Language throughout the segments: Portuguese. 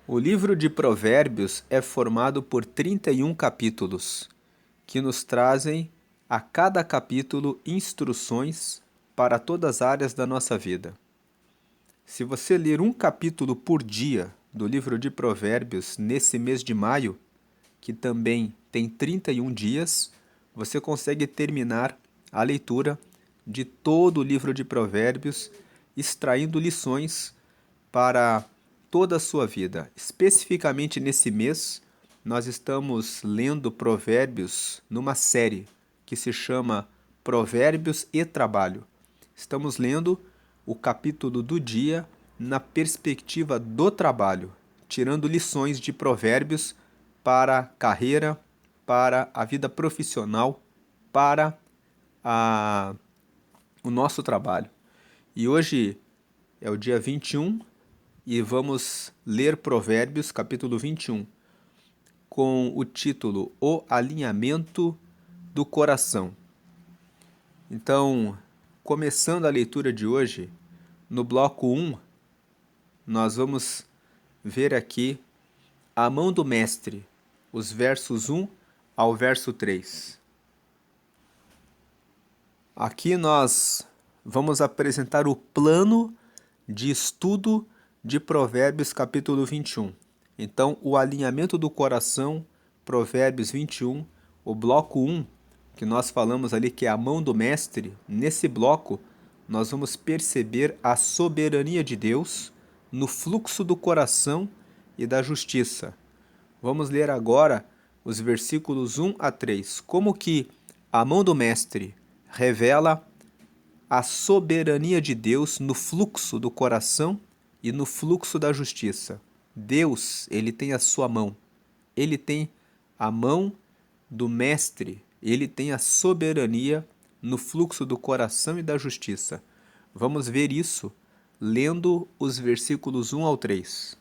O livro de Provérbios é formado por 31 capítulos, que nos trazem a cada capítulo instruções para todas as áreas da nossa vida. Se você ler um capítulo por dia do livro de Provérbios nesse mês de maio, que também tem 31 dias, você consegue terminar a leitura de todo o livro de Provérbios, extraindo lições para toda a sua vida. Especificamente nesse mês, nós estamos lendo Provérbios numa série que se chama Provérbios e Trabalho. Estamos lendo o capítulo do dia na perspectiva do trabalho, tirando lições de Provérbios para a carreira, para a vida profissional, para a, o nosso trabalho. E hoje é o dia 21 e vamos ler Provérbios, capítulo 21, com o título O Alinhamento do Coração. Então, começando a leitura de hoje, no bloco 1, nós vamos ver aqui a mão do mestre, os versos 1 ao verso 3. Aqui nós vamos apresentar o plano de estudo de Provérbios capítulo 21. Então, o alinhamento do coração, Provérbios 21, o bloco 1, que nós falamos ali que é a mão do mestre, nesse bloco nós vamos perceber a soberania de Deus no fluxo do coração e da justiça. Vamos ler agora os versículos 1 a 3. Como que a mão do mestre revela a soberania de Deus no fluxo do coração e no fluxo da justiça. Deus, ele tem a sua mão. Ele tem a mão do mestre. Ele tem a soberania no fluxo do coração e da justiça. Vamos ver isso lendo os versículos 1 ao 3.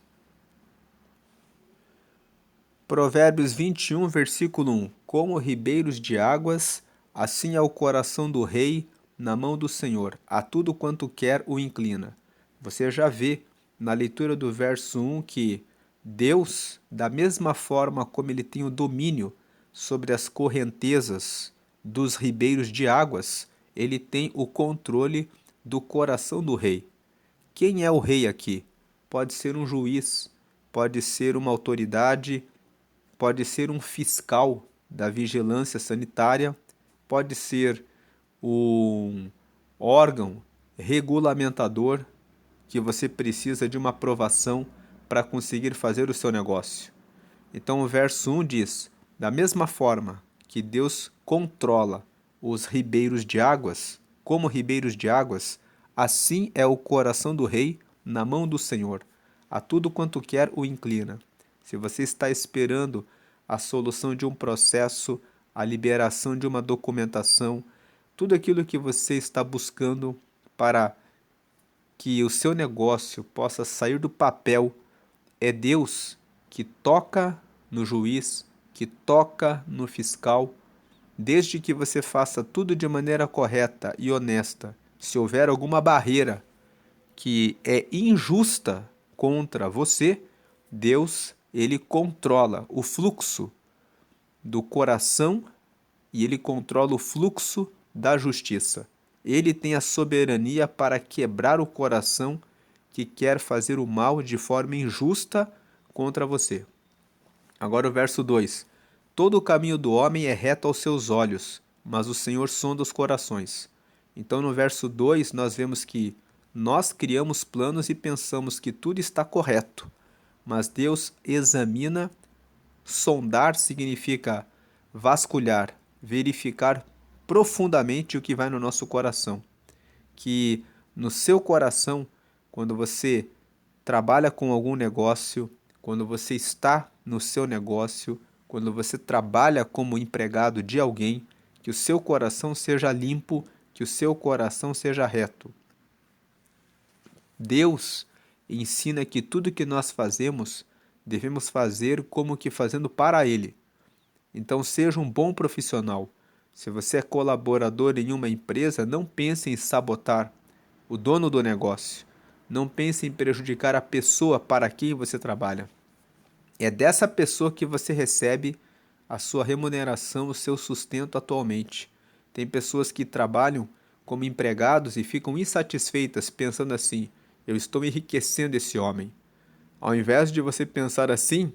Provérbios 21, versículo 1. Como ribeiros de águas, assim é o coração do rei na mão do Senhor, a tudo quanto quer o inclina. Você já vê na leitura do verso 1 que Deus, da mesma forma como ele tem o domínio sobre as correntezas dos ribeiros de águas, ele tem o controle do coração do rei. Quem é o rei aqui? Pode ser um juiz, pode ser uma autoridade, pode ser um fiscal da vigilância sanitária, pode ser um órgão regulamentador que você precisa de uma aprovação para conseguir fazer o seu negócio. Então o verso 1 diz: da mesma forma que Deus controla os ribeiros de águas, como ribeiros de águas, assim é o coração do rei na mão do Senhor. A tudo quanto quer o inclina. Se você está esperando a solução de um processo, a liberação de uma documentação, tudo aquilo que você está buscando para que o seu negócio possa sair do papel, é Deus que toca no juiz, que toca no fiscal, desde que você faça tudo de maneira correta e honesta. Se houver alguma barreira que é injusta contra você, Deus, ele controla o fluxo do coração e ele controla o fluxo da justiça. Ele tem a soberania para quebrar o coração que quer fazer o mal de forma injusta contra você. Agora o verso 2. Todo o caminho do homem é reto aos seus olhos, mas o Senhor sonda os corações. Então no verso 2 nós vemos que nós criamos planos e pensamos que tudo está correto, mas Deus examina. Sondar significa vasculhar, verificar profundamente o que vai no nosso coração. Que no seu coração, quando você trabalha com algum negócio, quando você está no seu negócio, quando você trabalha como empregado de alguém, que o seu coração seja limpo, que o seu coração seja reto. Deus ensina que tudo que nós fazemos, devemos fazer como que fazendo para Ele. Então seja um bom profissional. Se você é colaborador em uma empresa, não pense em sabotar o dono do negócio. Não pense em prejudicar a pessoa para quem você trabalha. É dessa pessoa que você recebe a sua remuneração, o seu sustento atualmente. Tem pessoas que trabalham como empregados e ficam insatisfeitas pensando assim: eu estou enriquecendo esse homem. Ao invés de você pensar assim,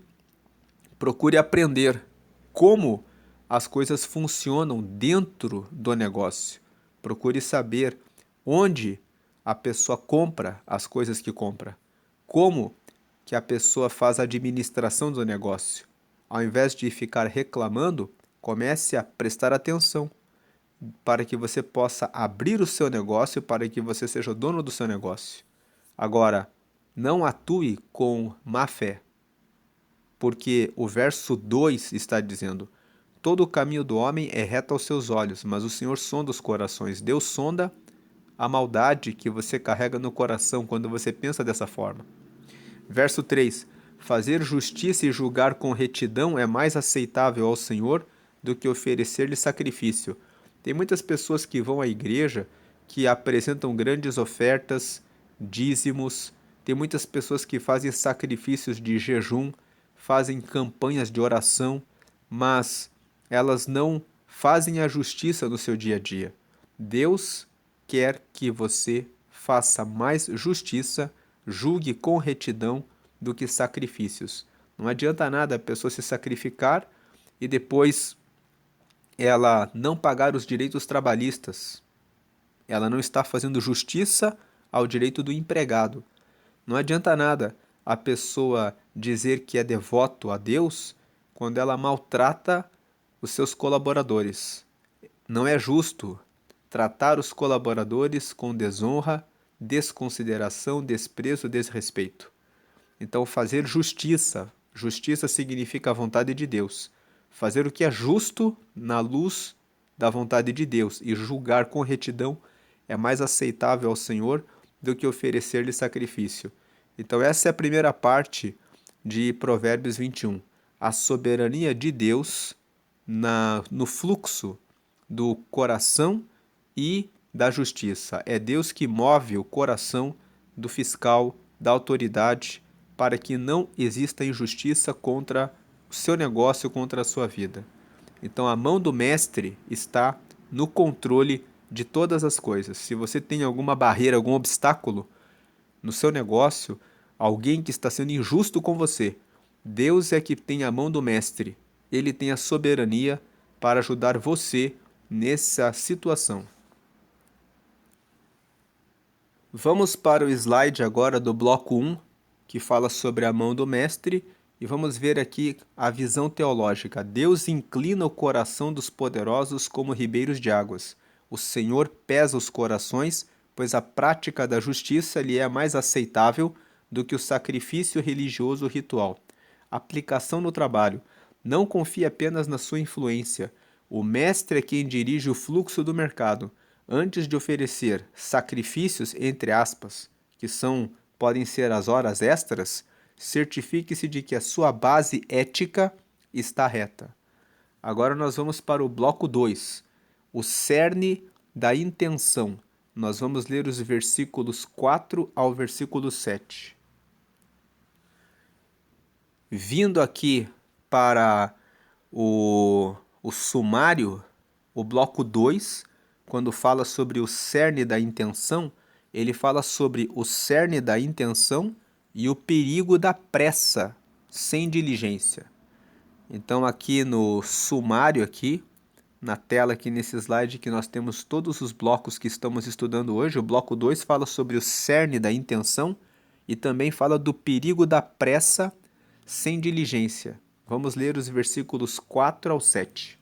procure aprender como as coisas funcionam dentro do negócio. Procure saber onde a pessoa compra as coisas que compra, como que a pessoa faz a administração do negócio. Ao invés de ficar reclamando, comece a prestar atenção para que você possa abrir o seu negócio, para que você seja o dono do seu negócio. Agora, não atue com má fé, porque o verso 2 está dizendo: todo o caminho do homem é reto aos seus olhos, mas o Senhor sonda os corações. Deus sonda a maldade que você carrega no coração quando você pensa dessa forma. Verso 3: fazer justiça e julgar com retidão é mais aceitável ao Senhor do que oferecer-lhe sacrifício. Tem muitas pessoas que vão à igreja que apresentam grandes ofertas, dízimos. Tem muitas pessoas que fazem sacrifícios de jejum, fazem campanhas de oração, mas elas não fazem a justiça no seu dia a dia. Deus quer que você faça mais justiça, julgue com retidão do que sacrifícios. Não adianta nada a pessoa se sacrificar e depois ela não pagar os direitos trabalhistas. Ela não está fazendo justiça ao direito do empregado. Não adianta nada a pessoa dizer que é devoto a Deus quando ela maltrata os seus colaboradores. Não é justo tratar os colaboradores com desonra, desconsideração, desprezo, desrespeito. Então, fazer justiça. Justiça significa a vontade de Deus. Fazer o que é justo na luz da vontade de Deus e julgar com retidão é mais aceitável ao Senhor do que oferecer-lhe sacrifício. Então, essa é a primeira parte de Provérbios 21. A soberania de Deus no fluxo do coração e da justiça. É Deus que move o coração do fiscal, da autoridade, para que não exista injustiça contra o seu negócio, contra a sua vida. Então a mão do mestre está no controle de todas as coisas. Se você tem alguma barreira, algum obstáculo no seu negócio, alguém que está sendo injusto com você, Deus é que tem a mão do mestre. Ele tem a soberania para ajudar você nessa situação. Vamos para o slide agora do bloco 1, que fala sobre a mão do mestre, e vamos ver aqui a visão teológica. Deus inclina o coração dos poderosos como ribeiros de águas. O Senhor pesa os corações, pois a prática da justiça lhe é mais aceitável do que o sacrifício religioso ritual. Aplicação no trabalho. Não confie apenas na sua influência. O mestre é quem dirige o fluxo do mercado. Antes de oferecer sacrifícios, entre aspas, que podem ser as horas extras, certifique-se de que a sua base ética está reta. Agora nós vamos para o bloco 2, o cerne da intenção. Nós vamos ler os versículos 4 ao versículo 7. Vindo aqui para o sumário, o bloco 2, quando fala sobre o cerne da intenção, ele fala sobre o cerne da intenção e o perigo da pressa sem diligência. Então aqui no sumário aqui, na tela aqui nesse slide que nós temos todos os blocos que estamos estudando hoje, o bloco 2 fala sobre o cerne da intenção e também fala do perigo da pressa sem diligência. Vamos ler os versículos 4 ao 7.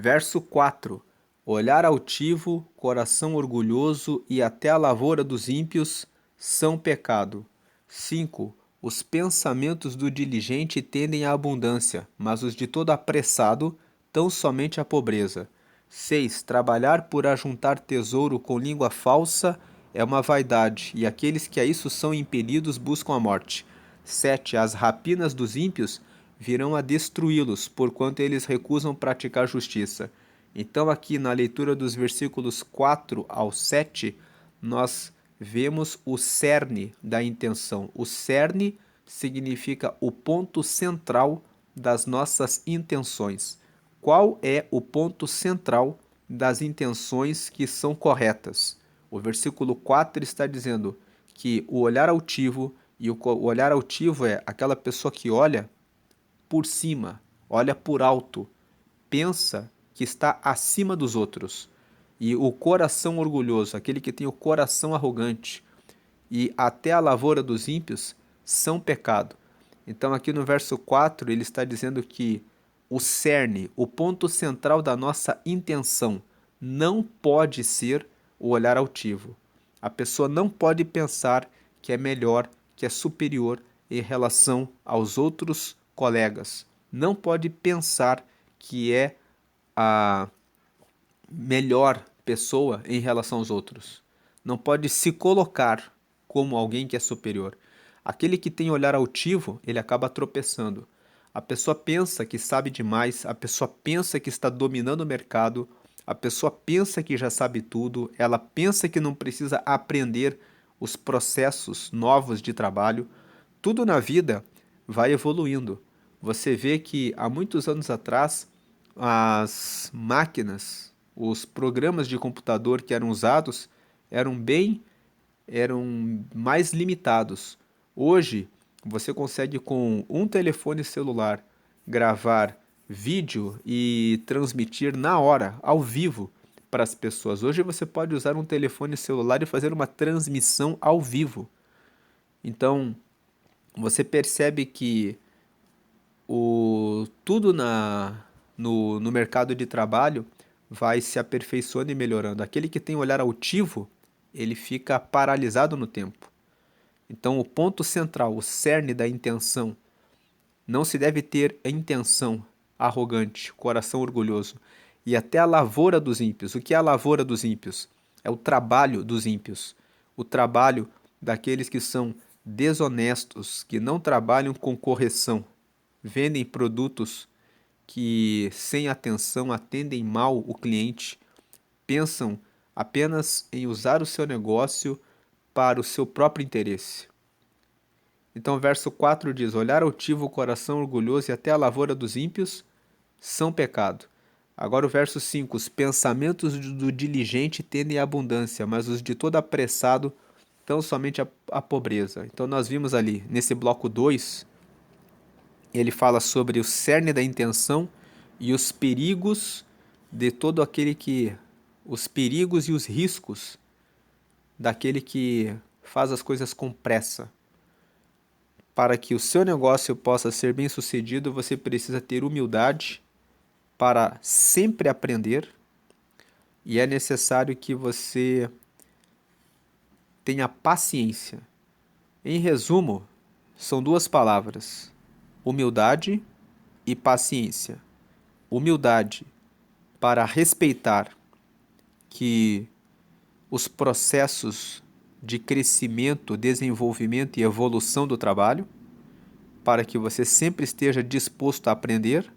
Verso 4. Olhar altivo, coração orgulhoso e até a lavoura dos ímpios são pecado. 5. Os pensamentos do diligente tendem à abundância, mas os de todo apressado tão somente à pobreza. 6. Trabalhar por ajuntar tesouro com língua falsa é uma vaidade, e aqueles que a isso são impelidos buscam a morte. 7. As rapinas dos ímpios virão a destruí-los, porquanto eles recusam praticar justiça. Então aqui na leitura dos versículos 4 ao 7, nós vemos o cerne da intenção. O cerne significa o ponto central das nossas intenções. Qual é o ponto central das intenções que são corretas? O versículo 4 está dizendo que o olhar altivo, e o olhar altivo é aquela pessoa que olha por cima, olha por alto, pensa que está acima dos outros. E o coração orgulhoso, aquele que tem o coração arrogante, e até a lavoura dos ímpios são pecado. Então, aqui no verso 4, ele está dizendo que o cerne, o ponto central da nossa intenção, não pode ser o olhar altivo. A pessoa não pode pensar que é melhor, que é superior em relação aos outros colegas. Não pode pensar que é a melhor pessoa em relação aos outros. Não pode se colocar como alguém que é superior. Aquele que tem olhar altivo, ele acaba tropeçando. A pessoa pensa que sabe demais, a pessoa pensa que está dominando o mercado, a pessoa pensa que já sabe tudo, ela pensa que não precisa aprender os processos novos de trabalho. Tudo na vida vai evoluindo. Você vê que há muitos anos atrás, as máquinas, os programas de computador que eram usados eram mais limitados. Hoje, você consegue com um telefone celular gravar vídeo e transmitir na hora, ao vivo, para as pessoas. Hoje você pode usar um telefone celular e fazer uma transmissão ao vivo. Então, você percebe que tudo no mercado de trabalho vai se aperfeiçoando e melhorando. Aquele que tem olhar altivo, ele fica paralisado no tempo. Então, o ponto central, o cerne da intenção, não se deve ter a intenção arrogante, coração orgulhoso. E até a lavoura dos ímpios. O que é a lavoura dos ímpios? É o trabalho dos ímpios. O trabalho daqueles que são desonestos, que não trabalham com correção, vendem produtos que, sem atenção, atendem mal o cliente, pensam apenas em usar o seu negócio para o seu próprio interesse. Então, o verso 4 diz: olhar altivo, o coração orgulhoso e até a lavoura dos ímpios são pecado. Agora, o verso 5: os pensamentos do diligente tendem à abundância, mas os de todo apressado tão somente a pobreza. Então, nós vimos ali, nesse bloco 2, ele fala sobre o cerne da intenção e os perigos de todo aquele que. Os perigos e os riscos daquele que faz as coisas com pressa. Para que o seu negócio possa ser bem sucedido, você precisa ter humildade para sempre aprender e é necessário que você tenha paciência. Em resumo, são duas palavras: humildade e paciência. Humildade para respeitar que os processos de crescimento, desenvolvimento e evolução do trabalho, para que você sempre esteja disposto a aprender.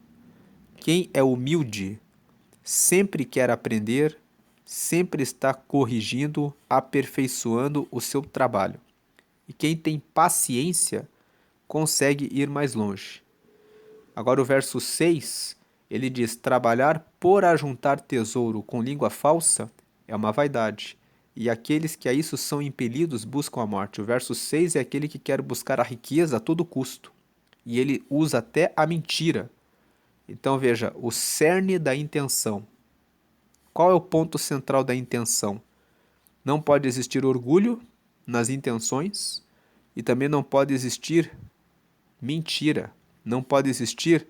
Quem é humilde sempre quer aprender, sempre está corrigindo, aperfeiçoando o seu trabalho. E quem tem paciência consegue ir mais longe. Agora o verso 6, ele diz: trabalhar por ajuntar tesouro com língua falsa é uma vaidade, e aqueles que a isso são impelidos buscam a morte. O verso 6 é aquele que quer buscar a riqueza a todo custo, e ele usa até a mentira. Então veja, o cerne da intenção. Qual é o ponto central da intenção? Não pode existir orgulho nas intenções e também não pode existir mentira. Não pode existir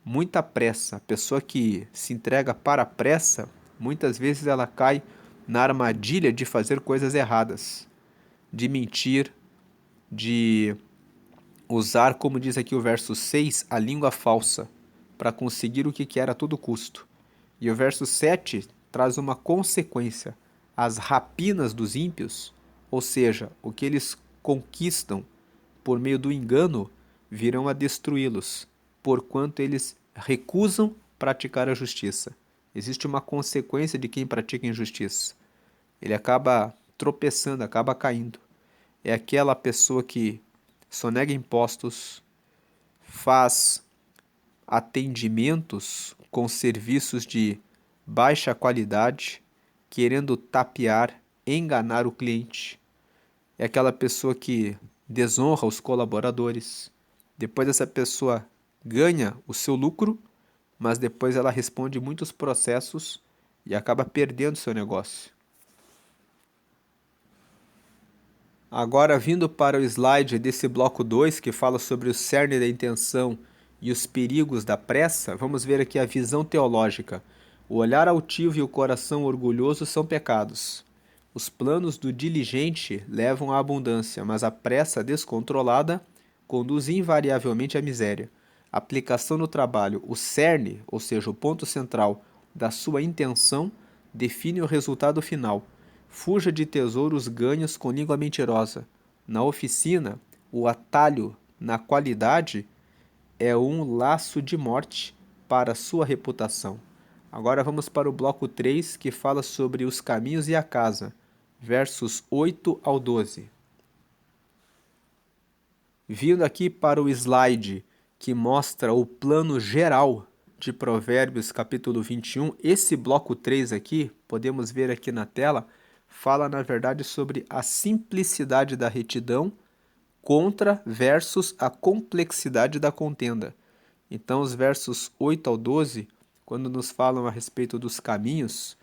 muita pressa. A pessoa que se entrega para a pressa, muitas vezes ela cai na armadilha de fazer coisas erradas, de mentir, de usar, como diz aqui o verso 6, a língua falsa, para conseguir o que quer a todo custo. E o verso 7 traz uma consequência: as rapinas dos ímpios, ou seja, o que eles conquistam por meio do engano, virão a destruí-los, porquanto eles recusam praticar a justiça. Existe uma consequência de quem pratica injustiça. Ele acaba tropeçando, acaba caindo. É aquela pessoa que sonega impostos, faz atendimentos com serviços de baixa qualidade, querendo tapear, enganar o cliente. É aquela pessoa que desonra os colaboradores. Depois essa pessoa ganha o seu lucro, mas depois ela responde muitos processos e acaba perdendo seu negócio. Agora, vindo para o slide desse bloco 2, que fala sobre o cerne da intenção e os perigos da pressa, vamos ver aqui a visão teológica. O olhar altivo e o coração orgulhoso são pecados. Os planos do diligente levam à abundância, mas a pressa descontrolada conduz invariavelmente à miséria. Aplicação no trabalho. O cerne, ou seja, o ponto central da sua intenção, define o resultado final. Fuja de tesouros ganhos com língua mentirosa. Na oficina, o atalho na qualidade é um laço de morte para sua reputação. Agora vamos para o bloco 3, que fala sobre os caminhos e a casa, versos 8 ao 12. Vindo aqui para o slide que mostra o plano geral de Provérbios capítulo 21, esse bloco 3 aqui, podemos ver aqui na tela, fala na verdade sobre a simplicidade da retidão contra versus a complexidade da contenda. Então os versos 8 ao 12, quando nos falam a respeito dos caminhos,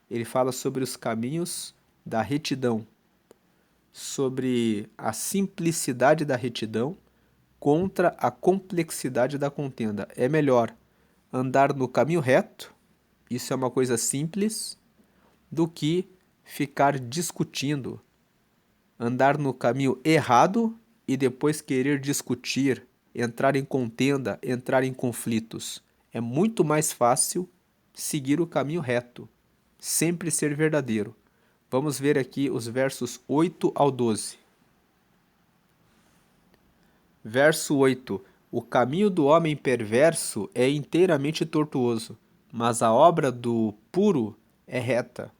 ele fala sobre os caminhos da retidão, sobre a simplicidade da retidão contra a complexidade da contenda. É melhor andar no caminho reto, isso é uma coisa simples, do que ficar discutindo, andar no caminho errado e depois querer discutir, entrar em contenda, entrar em conflitos. É muito mais fácil seguir o caminho reto, sempre ser verdadeiro. Vamos ver aqui os versos 8 ao 12. Verso 8. O caminho do homem perverso é inteiramente tortuoso, mas a obra do puro é reta.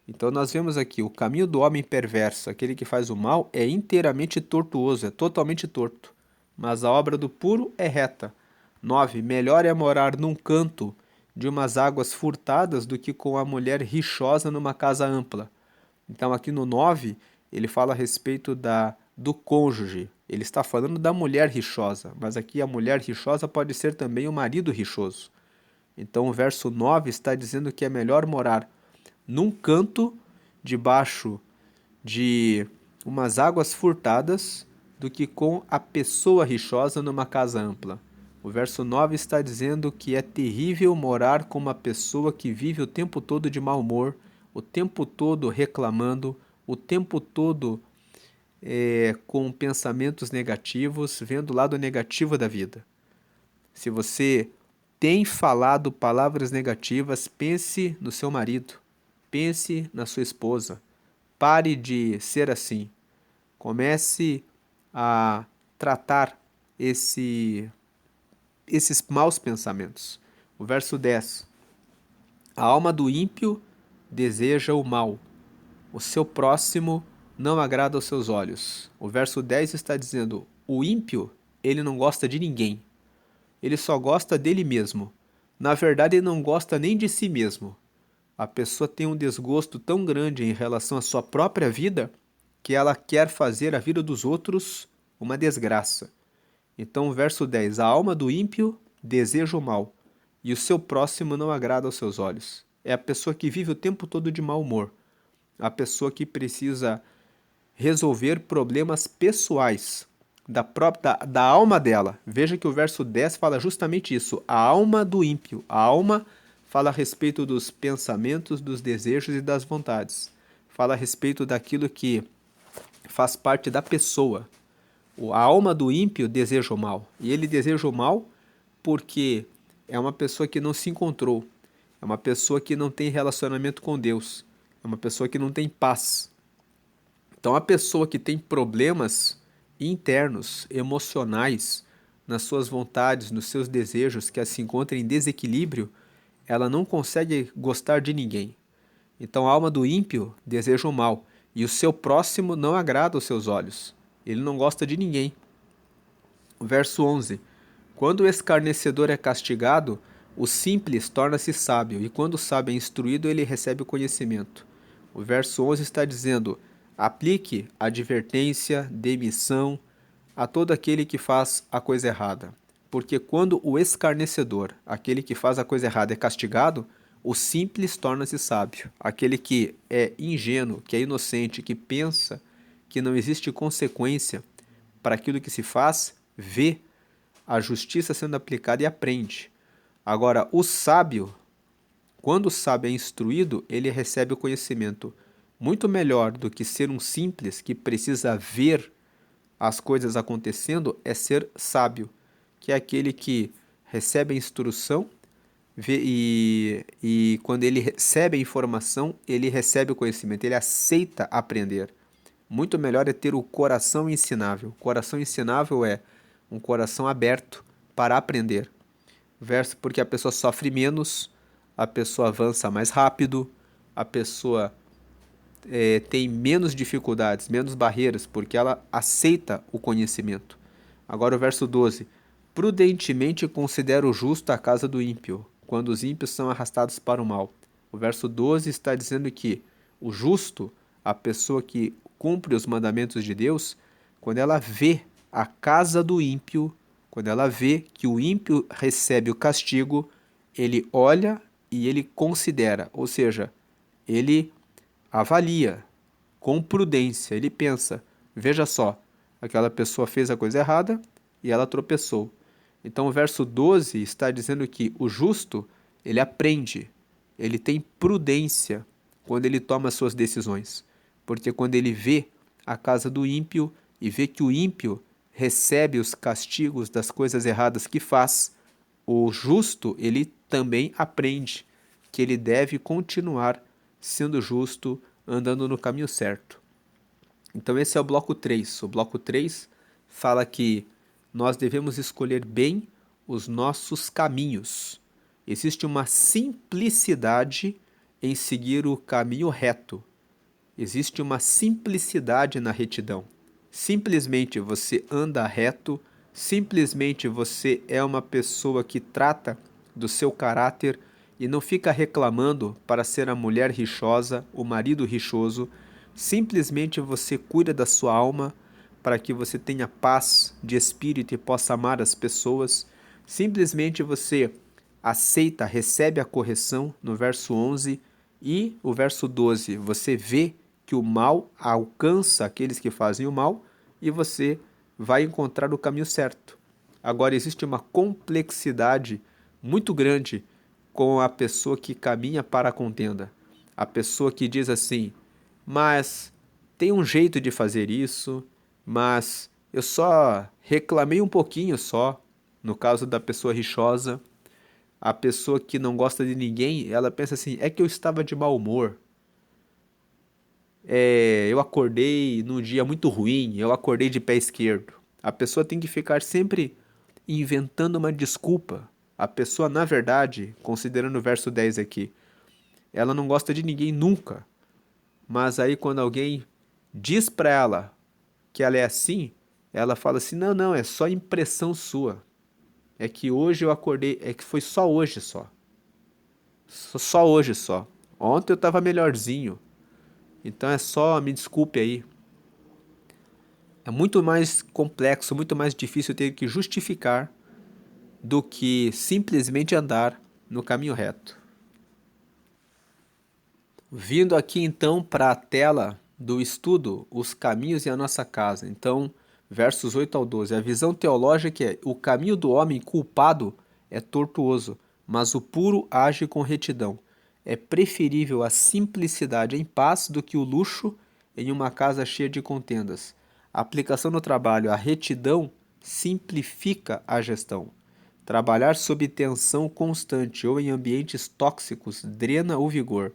Então nós vemos aqui, o caminho do homem perverso, aquele que faz o mal, é inteiramente tortuoso, é totalmente torto, mas a obra do puro é reta. 9. Melhor é morar num canto de umas águas furtadas do que com a mulher rixosa numa casa ampla. Então aqui no 9, ele fala a respeito do cônjuge. Ele está falando da mulher rixosa, mas aqui a mulher rixosa pode ser também o marido rixoso. Então o verso 9 está dizendo que é melhor morar num canto debaixo de umas águas furtadas do que com a pessoa rixosa numa casa ampla. O verso 9 está dizendo que é terrível morar com uma pessoa que vive o tempo todo de mau humor, o tempo todo reclamando, o tempo todo com pensamentos negativos, vendo o lado negativo da vida. Se você tem falado palavras negativas, pense no seu marido, pense na sua esposa. Pare de ser assim. Comece a tratar esses maus pensamentos. O verso 10. A alma do ímpio deseja o mal. O seu próximo não agrada aos seus olhos. O verso 10 está dizendo: o ímpio, ele não gosta de ninguém. Ele só gosta dele mesmo. Na verdade, ele não gosta nem de si mesmo. A pessoa tem um desgosto tão grande em relação à sua própria vida que ela quer fazer a vida dos outros uma desgraça. Então, o verso 10: a alma do ímpio deseja o mal, e o seu próximo não agrada aos seus olhos. É a pessoa que vive o tempo todo de mau humor. A pessoa que precisa resolver problemas pessoais da alma dela. Veja que o verso 10 fala justamente isso, a alma do ímpio. A alma fala a respeito dos pensamentos, dos desejos e das vontades. Fala a respeito daquilo que faz parte da pessoa. A alma do ímpio deseja o mal. E ele deseja o mal porque é uma pessoa que não se encontrou. É uma pessoa que não tem relacionamento com Deus. É uma pessoa que não tem paz. Então, a pessoa que tem problemas internos, emocionais, nas suas vontades, nos seus desejos, que se encontra em desequilíbrio, ela não consegue gostar de ninguém. Então, a alma do ímpio deseja o mal, e o seu próximo não agrada aos seus olhos. Ele não gosta de ninguém. Verso 11. Quando o escarnecedor é castigado, o simples torna-se sábio, e quando o sábio é instruído, ele recebe o conhecimento. O verso 11 está dizendo: aplique advertência, demissão a todo aquele que faz a coisa errada. Porque quando o escarnecedor, aquele que faz a coisa errada, é castigado, o simples torna-se sábio. Aquele que é ingênuo, que é inocente, que pensa que não existe consequência para aquilo que se faz, vê a justiça sendo aplicada e aprende. Agora, o sábio, quando o sábio é instruído, ele recebe o conhecimento. Muito melhor do que ser um simples que precisa ver as coisas acontecendo é ser sábio, que é aquele que recebe a instrução e quando ele recebe a informação, ele recebe o conhecimento, ele aceita aprender. Muito melhor é ter o coração ensinável. O coração ensinável é um coração aberto para aprender. Verso porque a pessoa sofre menos, a pessoa avança mais rápido, a pessoa tem menos dificuldades, menos barreiras, porque ela aceita o conhecimento. Agora o verso 12. Prudentemente considera o justo a casa do ímpio, quando os ímpios são arrastados para o mal. O verso 12 está dizendo que o justo, a pessoa que cumpre os mandamentos de Deus, quando ela vê a casa do ímpio, quando ela vê que o ímpio recebe o castigo, ele olha e ele considera, ou seja, ele avalia com prudência, ele pensa, veja só, aquela pessoa fez a coisa errada e ela tropeçou. Então o verso 12 está dizendo que o justo, ele aprende, ele tem prudência quando ele toma suas decisões. Porque quando ele vê a casa do ímpio e vê que o ímpio recebe os castigos das coisas erradas que faz, o justo, ele também aprende que ele deve continuar sendo justo, andando no caminho certo. Então esse é o bloco 3. O bloco 3 fala que nós devemos escolher bem os nossos caminhos. Existe uma simplicidade em seguir o caminho reto. Existe uma simplicidade na retidão. Simplesmente você anda reto, simplesmente você é uma pessoa que trata do seu caráter e não fica reclamando para ser a mulher rixosa, o marido rixoso. Simplesmente você cuida da sua alma para que você tenha paz de espírito e possa amar as pessoas. Simplesmente você aceita, recebe a correção no verso 11 e o verso 12. Você vê que o mal alcança aqueles que fazem o mal e você vai encontrar o caminho certo. Agora, existe uma complexidade muito grande com a pessoa que caminha para a contenda. A pessoa que diz assim, mas tem um jeito de fazer isso, mas eu só reclamei um pouquinho só, no caso da pessoa rixosa. A pessoa que não gosta de ninguém, ela pensa assim, é que eu estava de mau humor. Eu acordei num dia muito ruim, eu acordei de pé esquerdo. A pessoa tem que ficar sempre inventando uma desculpa. A pessoa, na verdade, considerando o verso 10 aqui, ela não gosta de ninguém nunca. Mas aí quando alguém diz pra ela que ela é assim, ela fala assim, não, não, é só impressão sua. É que hoje eu acordei, é que foi só hoje só. Só hoje só. Ontem eu tava melhorzinho. Então é só, me desculpe aí. É muito mais complexo, muito mais difícil ter que justificar do que simplesmente andar no caminho reto. Vindo aqui então para a tela do estudo, os caminhos e a nossa casa. Então, versos 8 ao 12. A visão teológica é: o caminho do homem culpado é tortuoso, mas o puro age com retidão. É preferível a simplicidade em paz do que o luxo em uma casa cheia de contendas. A aplicação no trabalho, a retidão simplifica a gestão. Trabalhar sob tensão constante ou em ambientes tóxicos drena o vigor.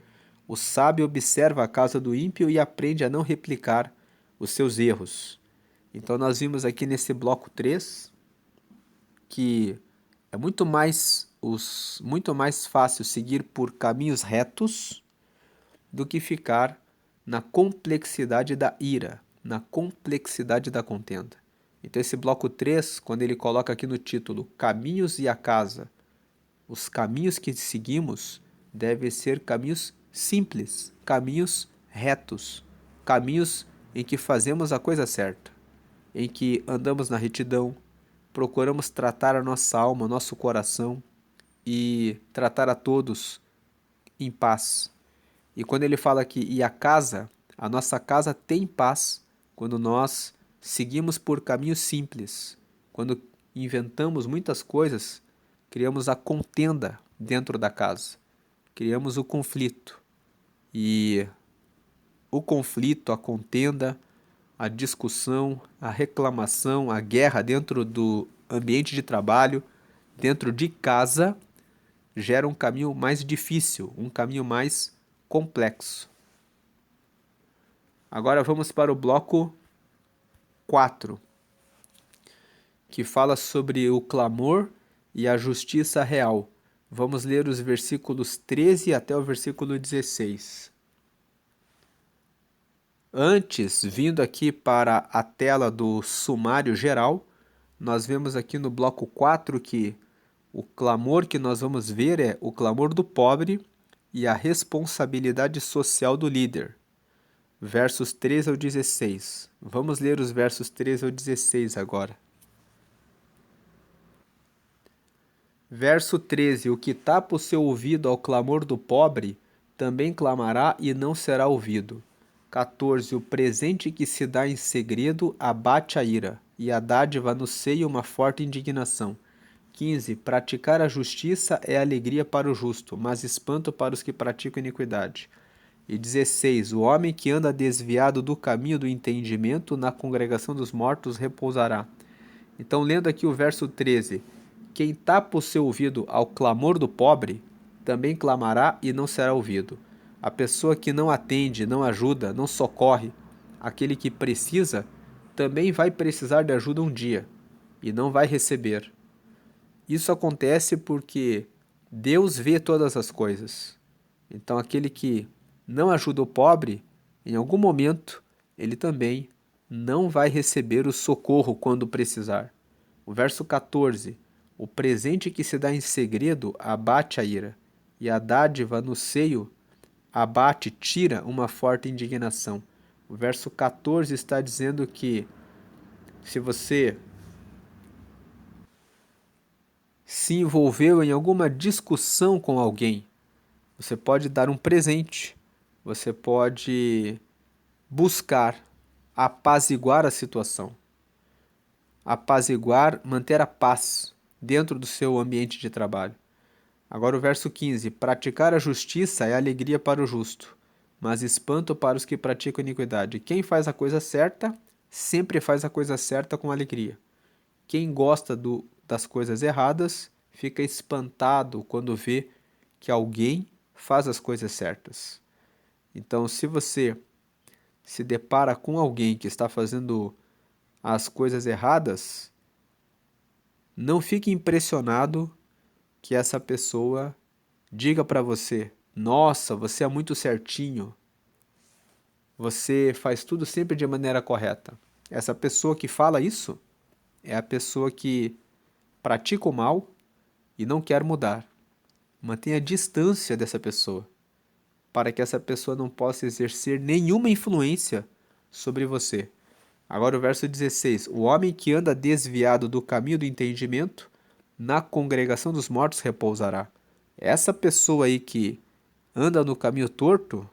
O sábio observa a casa do ímpio e aprende a não replicar os seus erros. Então nós vimos aqui nesse bloco 3 que é muito mais fácil seguir por caminhos retos do que ficar na complexidade da ira, na complexidade da contenda. Então esse bloco 3, quando ele coloca aqui no título Caminhos e a Casa, os caminhos que seguimos devem ser caminhos simples, caminhos retos, caminhos em que fazemos a coisa certa, em que andamos na retidão, procuramos tratar a nossa alma, nosso coração e tratar a todos em paz. E quando ele fala aqui, e a nossa casa tem paz quando nós seguimos por caminhos simples. Quando inventamos muitas coisas, criamos a contenda dentro da casa, criamos o conflito. E o conflito, a contenda, a discussão, a reclamação, a guerra dentro do ambiente de trabalho, dentro de casa, gera um caminho mais difícil, um caminho mais complexo. Agora vamos para o bloco 4, que fala sobre o clamor e a justiça real. Vamos ler os versículos 13 até o versículo 16. Antes, vindo aqui para a tela do sumário geral, nós vemos aqui no bloco 4 que o clamor que nós vamos ver é o clamor do pobre e a responsabilidade social do líder. Versos 13 ao 16. Vamos ler os versos 13 ao 16 agora. Verso 13. O que tapa o seu ouvido ao clamor do pobre, também clamará e não será ouvido. 14. O presente que se dá em segredo abate a ira, e a dádiva no seio uma forte indignação. 15. Praticar a justiça é alegria para o justo, mas espanto para os que praticam iniquidade. E 16. O homem que anda desviado do caminho do entendimento, na congregação dos mortos repousará. Então, lendo aqui o verso 13. Quem tapa o seu ouvido ao clamor do pobre, também clamará e não será ouvido. A pessoa que não atende, não ajuda, não socorre aquele que precisa, também vai precisar de ajuda um dia e não vai receber. Isso acontece porque Deus vê todas as coisas. Então, aquele que não ajuda o pobre, em algum momento, ele também não vai receber o socorro quando precisar. O verso 14. O presente que se dá em segredo abate a ira, e a dádiva no seio abate, tira uma forte indignação. O verso 14 está dizendo que se você se envolveu em alguma discussão com alguém, você pode dar um presente, você pode buscar apaziguar a situação, apaziguar, manter a paz dentro do seu ambiente de trabalho. Agora o verso 15. Praticar a justiça é alegria para o justo, mas espanto para os que praticam iniquidade. Quem faz a coisa certa, sempre faz a coisa certa com alegria. Quem gosta das coisas erradas, fica espantado quando vê que alguém faz as coisas certas. Então, se você se depara com alguém que está fazendo as coisas erradas, não fique impressionado que essa pessoa diga para você: nossa, você é muito certinho, você faz tudo sempre de maneira correta. Essa pessoa que fala isso é a pessoa que pratica o mal e não quer mudar. Mantenha distância dessa pessoa, para que essa pessoa não possa exercer nenhuma influência sobre você. Agora o verso 16. O homem que anda desviado do caminho do entendimento, na congregação dos mortos repousará. Essa pessoa aí que anda no caminho torto,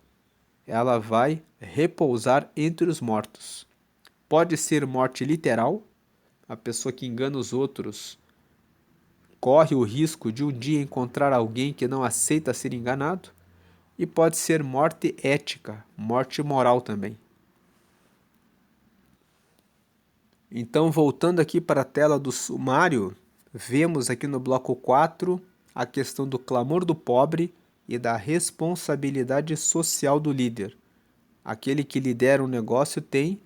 ela vai repousar entre os mortos. Pode ser morte literal, a pessoa que engana os outros corre o risco de um dia encontrar alguém que não aceita ser enganado, e pode ser morte ética, morte moral também. Então, voltando aqui para a tela do sumário, vemos aqui no bloco 4 a questão do clamor do pobre e da responsabilidade social do líder. Aquele que lidera um negócio tem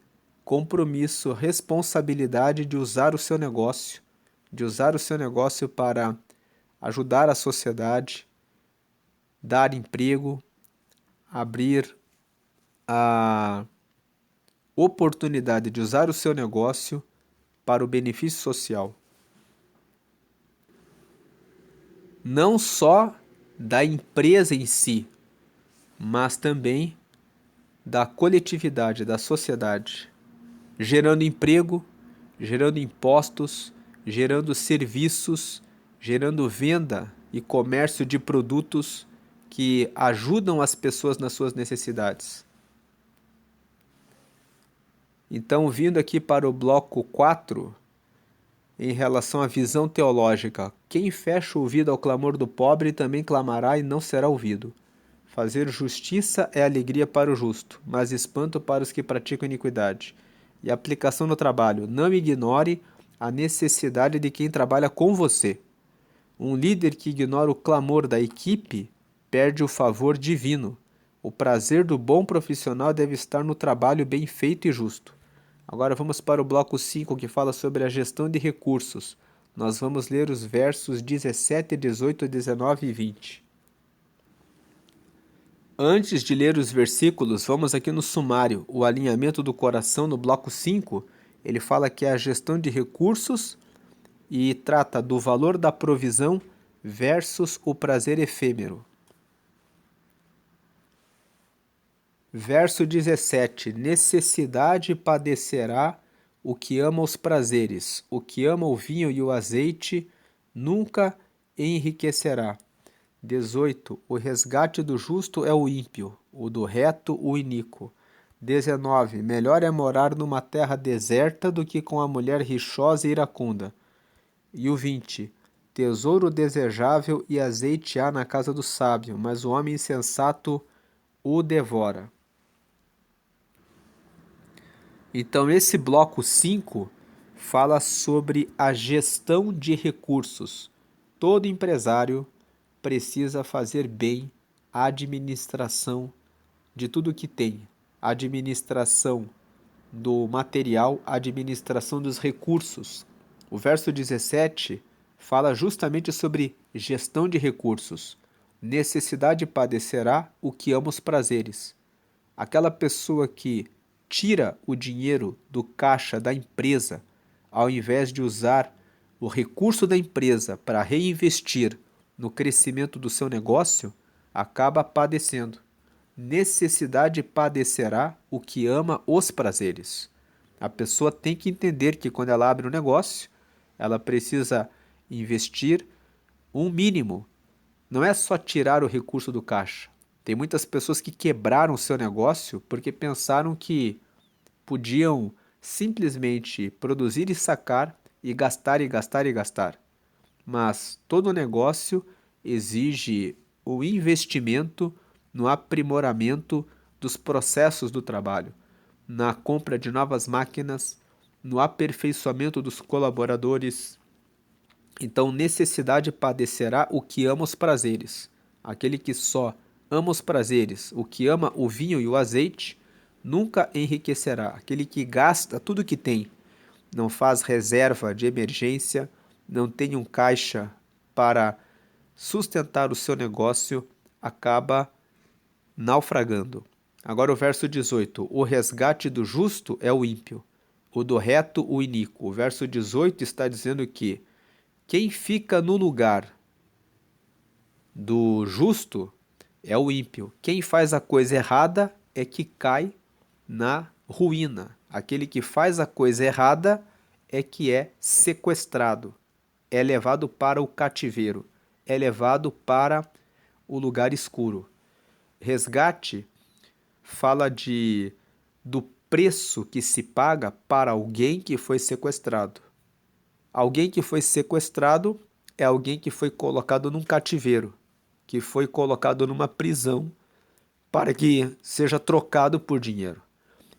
compromisso, responsabilidade de usar o seu negócio, para ajudar a sociedade, dar emprego, abrir a oportunidade de usar o seu negócio para o benefício social. Não só da empresa em si, mas também da coletividade, da sociedade, gerando emprego, gerando impostos, gerando serviços, gerando venda e comércio de produtos que ajudam as pessoas nas suas necessidades. Então, vindo aqui para o bloco 4, em relação à visão teológica, quem fecha o ouvido ao clamor do pobre também clamará e não será ouvido. Fazer justiça é alegria para o justo, mas espanto para os que praticam iniquidade. E aplicação no trabalho. Não ignore a necessidade de quem trabalha com você. Um líder que ignora o clamor da equipe perde o favor divino. O prazer do bom profissional deve estar no trabalho bem feito e justo. Agora vamos para o bloco 5, que fala sobre a gestão de recursos. Nós vamos ler os versos 17, 18, 19 e 20. Antes de ler os versículos, vamos aqui no sumário, o alinhamento do coração no bloco 5. Ele fala que é a gestão de recursos e trata do valor da provisão versus o prazer efêmero. Verso 17: necessidade padecerá o que ama os prazeres, o que ama o vinho e o azeite nunca enriquecerá. 18: o resgate do justo é o ímpio, o do reto o iníquo. 19: melhor é morar numa terra deserta do que com a mulher rixosa e iracunda. E o 20: tesouro desejável e azeite há na casa do sábio, mas o homem insensato o devora. Então, esse bloco 5 fala sobre a gestão de recursos. Todo empresário precisa fazer bem a administração de tudo que tem, a administração do material, a administração dos recursos. O verso 17 fala justamente sobre gestão de recursos. Necessidade padecerá o que ama os prazeres. Aquela pessoa que tira o dinheiro do caixa da empresa, ao invés de usar o recurso da empresa para reinvestir no crescimento do seu negócio, acaba padecendo. Necessidade padecerá o que ama os prazeres. A pessoa tem que entender que quando ela abre um negócio, ela precisa investir um mínimo. Não é só tirar o recurso do caixa. Tem muitas pessoas que quebraram o seu negócio porque pensaram que podiam simplesmente produzir e sacar e gastar e gastar e gastar. Mas todo negócio exige o investimento no aprimoramento dos processos do trabalho, na compra de novas máquinas, no aperfeiçoamento dos colaboradores. Então, necessidade padecerá o que ama os prazeres. Aquele que só ama os prazeres, o que ama o vinho e o azeite, nunca enriquecerá. Aquele que gasta tudo que tem, não faz reserva de emergência, não tem um caixa para sustentar o seu negócio, acaba naufragando. Agora o verso 18: o resgate do justo é o ímpio, o do reto o iníquo. O verso 18 está dizendo que quem fica no lugar do justo é o ímpio. Quem faz a coisa errada é que cai na ruína. Aquele que faz a coisa errada é que é sequestrado, é levado para o cativeiro, é levado para o lugar escuro. Resgate fala do preço que se paga para alguém que foi sequestrado. Alguém que foi sequestrado é alguém que foi colocado num cativeiro, que foi colocado numa prisão para que seja trocado por dinheiro.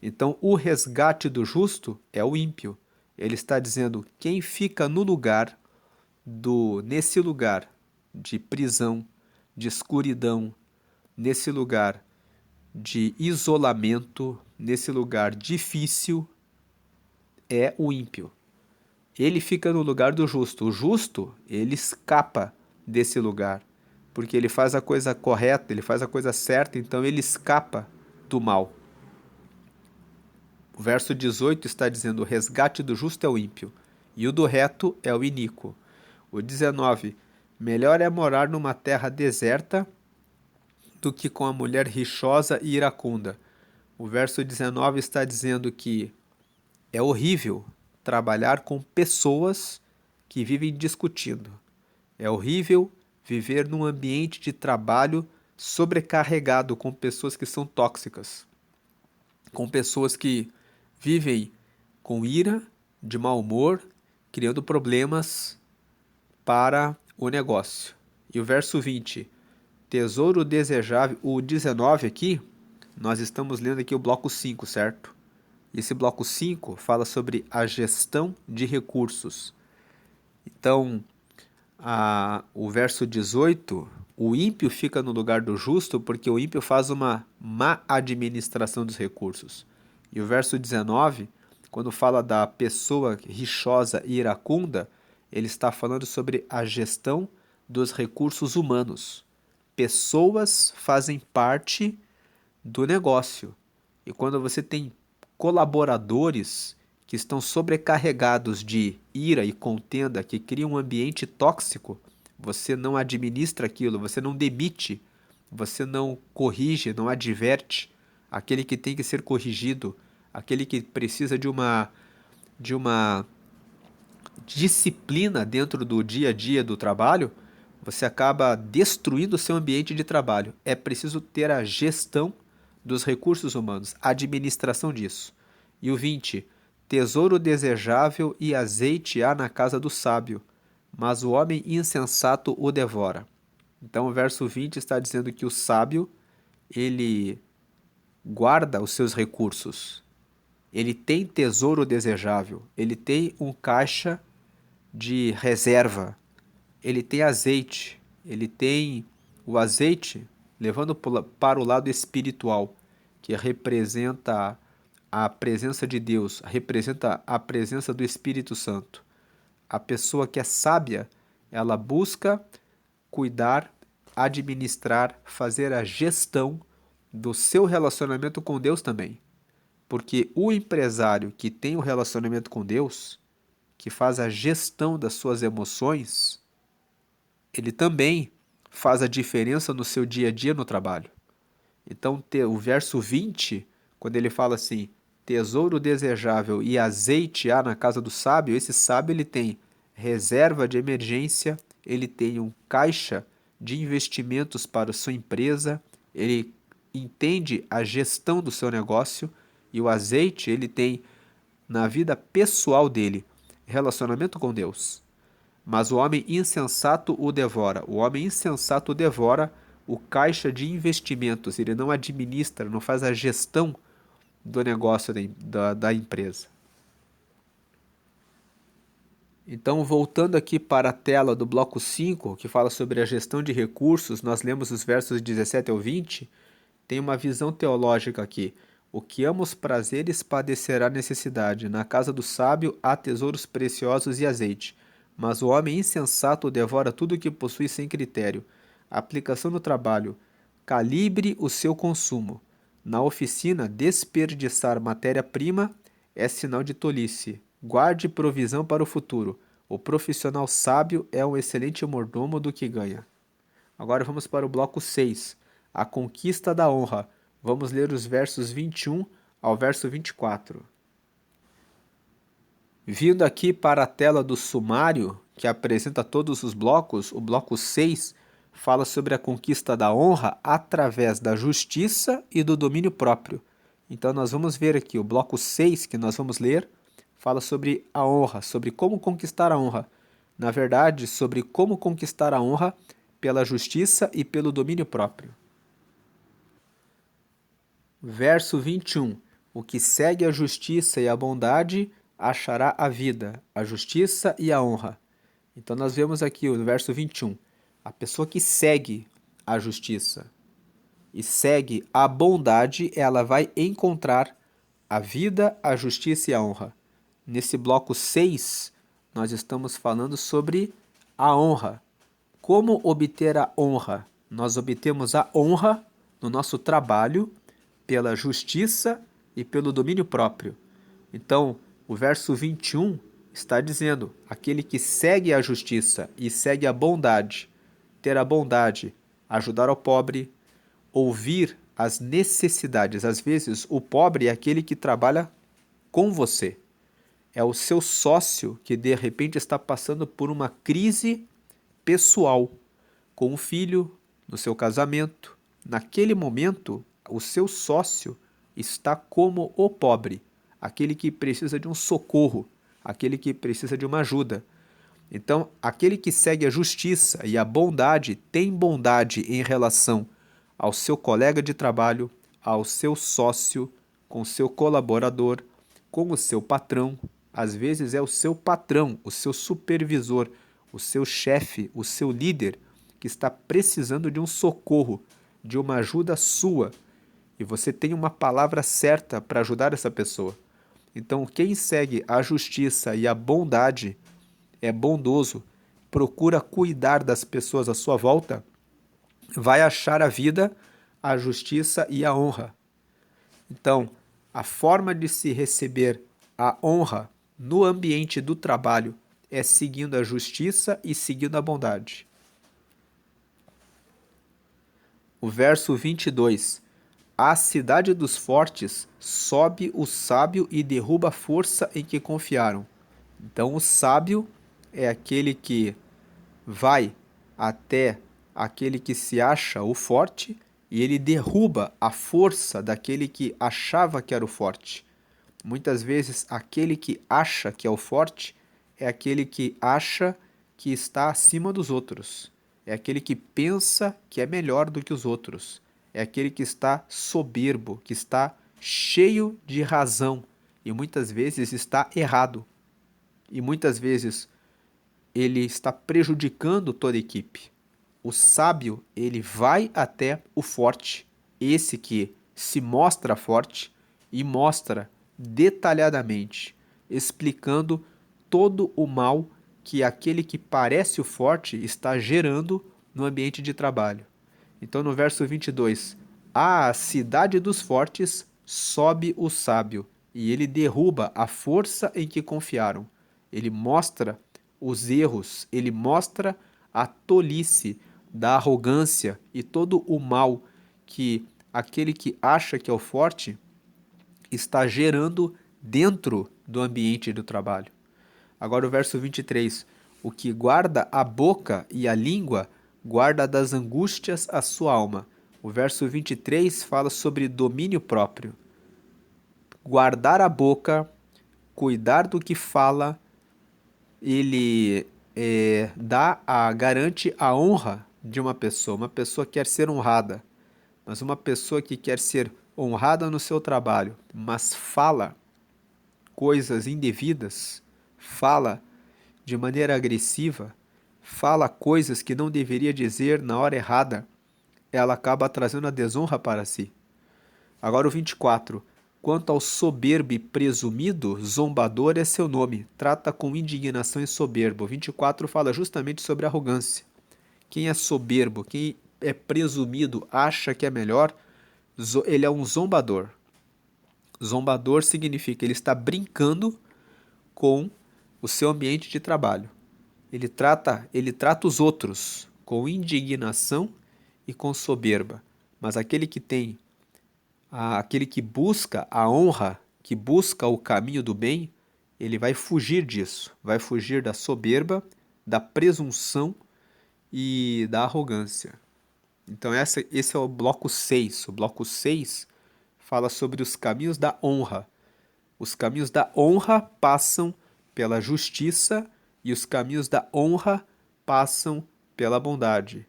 Então, o resgate do justo é o ímpio. Ele está dizendo: quem fica no lugar nesse lugar de prisão, de escuridão, nesse lugar de isolamento, nesse lugar difícil, é o ímpio. Ele fica no lugar do justo. O justo, ele escapa desse lugar, porque ele faz a coisa correta, ele faz a coisa certa, então ele escapa do mal. O verso 18 está dizendo: o resgate do justo é o ímpio, e o do reto é o iníquo. O 19: melhor é morar numa terra deserta do que com a mulher rixosa e iracunda. O verso 19 está dizendo que é horrível trabalhar com pessoas que vivem discutindo. É horrível viver num ambiente de trabalho sobrecarregado com pessoas que são tóxicas, com pessoas que vivem com ira, de mau humor, criando problemas para o negócio. E o verso 20: tesouro desejável, o 19 aqui, nós estamos lendo aqui o bloco 5, certo? Esse bloco 5 fala sobre a gestão de recursos. Então, o verso 18, o ímpio fica no lugar do justo porque o ímpio faz uma má administração dos recursos. E o verso 19, quando fala da pessoa rixosa e iracunda, ele está falando sobre a gestão dos recursos humanos. Pessoas fazem parte do negócio. E quando você tem colaboradores que estão sobrecarregados de ira e contenda, que criam um ambiente tóxico, você não administra aquilo, você não demite, você não corrige, não adverte aquele que tem que ser corrigido, aquele que precisa de uma disciplina dentro do dia a dia do trabalho, você acaba destruindo o seu ambiente de trabalho. É preciso ter a gestão dos recursos humanos, a administração disso. E o 20: tesouro desejável e azeite há na casa do sábio, mas o homem insensato o devora. Então o verso 20 está dizendo que o sábio, ele guarda os seus recursos. Ele tem tesouro desejável, ele tem um caixa de reserva, ele tem azeite, ele tem o azeite levando para o lado espiritual, que representa a presença de Deus, representa a presença do Espírito Santo. A pessoa que é sábia, ela busca cuidar, administrar, fazer a gestão do seu relacionamento com Deus também. Porque o empresário que tem o relacionamento com Deus, que faz a gestão das suas emoções, ele também faz a diferença no seu dia a dia no trabalho. Então, o verso 20, quando ele fala assim: tesouro desejável e azeite há na casa do sábio, esse sábio ele tem reserva de emergência, ele tem um caixa de investimentos para a sua empresa, ele entende a gestão do seu negócio, e o azeite ele tem na vida pessoal dele, relacionamento com Deus. Mas o homem insensato o devora. O homem insensato devora o caixa de investimentos. Ele não administra, não faz a gestão do negócio da empresa. Então, voltando aqui para a tela do bloco 5, que fala sobre a gestão de recursos, nós lemos os versos 17 ao 20, tem uma visão teológica aqui. O que ama os prazeres padecerá necessidade. Na casa do sábio há tesouros preciosos e azeite. Mas o homem insensato devora tudo o que possui sem critério. Aplicação no trabalho: calibre o seu consumo. Na oficina, desperdiçar matéria-prima é sinal de tolice. Guarde provisão para o futuro. O profissional sábio é um excelente mordomo do que ganha. Agora vamos para o bloco 6. A conquista da honra. Vamos ler os versos 21 ao verso 24. Vindo aqui para a tela do sumário, que apresenta todos os blocos, o bloco 6 fala sobre a conquista da honra através da justiça e do domínio próprio. Então nós vamos ver aqui o bloco 6 que nós vamos ler, fala sobre a honra, sobre como conquistar a honra. Na verdade, sobre como conquistar a honra pela justiça e pelo domínio próprio. Verso 21. O que segue a justiça e a bondade achará a vida, a justiça e a honra. Então nós vemos aqui o verso 21. A pessoa que segue a justiça e segue a bondade, ela vai encontrar a vida, a justiça e a honra. Nesse bloco 6, nós estamos falando sobre a honra. Como obter a honra? Nós obtemos a honra no nosso trabalho pela justiça e pelo domínio próprio. Então, o verso 21 está dizendo: aquele que segue a justiça e segue a bondade, ter a bondade, ajudar ao pobre, ouvir as necessidades. Às vezes, o pobre é aquele que trabalha com você. É o seu sócio que de repente está passando por uma crise pessoal com o filho, no seu casamento. Naquele momento, o seu sócio está como o pobre, aquele que precisa de um socorro, aquele que precisa de uma ajuda. Então, aquele que segue a justiça e a bondade tem bondade em relação ao seu colega de trabalho, ao seu sócio, com o seu colaborador, com o seu patrão. Às vezes é o seu patrão, o seu supervisor, o seu chefe, o seu líder que está precisando de um socorro, de uma ajuda sua. E você tem uma palavra certa para ajudar essa pessoa. Então, quem segue a justiça e a bondade é bondoso, procura cuidar das pessoas à sua volta, vai achar a vida, a justiça e a honra. Então, a forma de se receber a honra no ambiente do trabalho é seguindo a justiça e seguindo a bondade. O verso 22. A cidade dos fortes sobe o sábio e derruba a força em que confiaram. Então, o sábio é aquele que vai até aquele que se acha o forte e ele derruba a força daquele que achava que era o forte. Muitas vezes, aquele que acha que é o forte é aquele que acha que está acima dos outros. É aquele que pensa que é melhor do que os outros. É aquele que está soberbo, que está cheio de razão e muitas vezes está errado. E muitas vezes ele está prejudicando toda a equipe. O sábio, ele vai até o forte, esse que se mostra forte e mostra detalhadamente, explicando todo o mal que aquele que parece o forte está gerando no ambiente de trabalho. Então, no verso 22, à cidade dos fortes sobe o sábio, e ele derruba a força em que confiaram. Ele mostra os erros, ele mostra a tolice da arrogância e todo o mal que aquele que acha que é o forte está gerando dentro do ambiente do trabalho. Agora o verso 23. O que guarda a boca e a língua, guarda das angústias a sua alma. O verso 23 fala sobre domínio próprio. Guardar a boca, cuidar do que fala, ele garante a honra de uma pessoa. Uma pessoa quer ser honrada, mas uma pessoa que quer ser honrada no seu trabalho, mas fala coisas indevidas, fala de maneira agressiva, fala coisas que não deveria dizer na hora errada, ela acaba trazendo a desonra para si. Agora o 24. Quanto ao soberbo e presumido, zombador é seu nome. Trata com indignação e soberbo. O 24 fala justamente sobre arrogância. Quem é soberbo, quem é presumido, acha que é melhor, ele é um zombador. Zombador significa ele está brincando com o seu ambiente de trabalho. Ele trata os outros com indignação e com soberba. Mas aquele que busca a honra, que busca o caminho do bem, ele vai fugir disso, vai fugir da soberba, da presunção e da arrogância. Então esse é o bloco 6. O bloco 6 fala sobre os caminhos da honra. Os caminhos da honra passam pela justiça e os caminhos da honra passam pela bondade.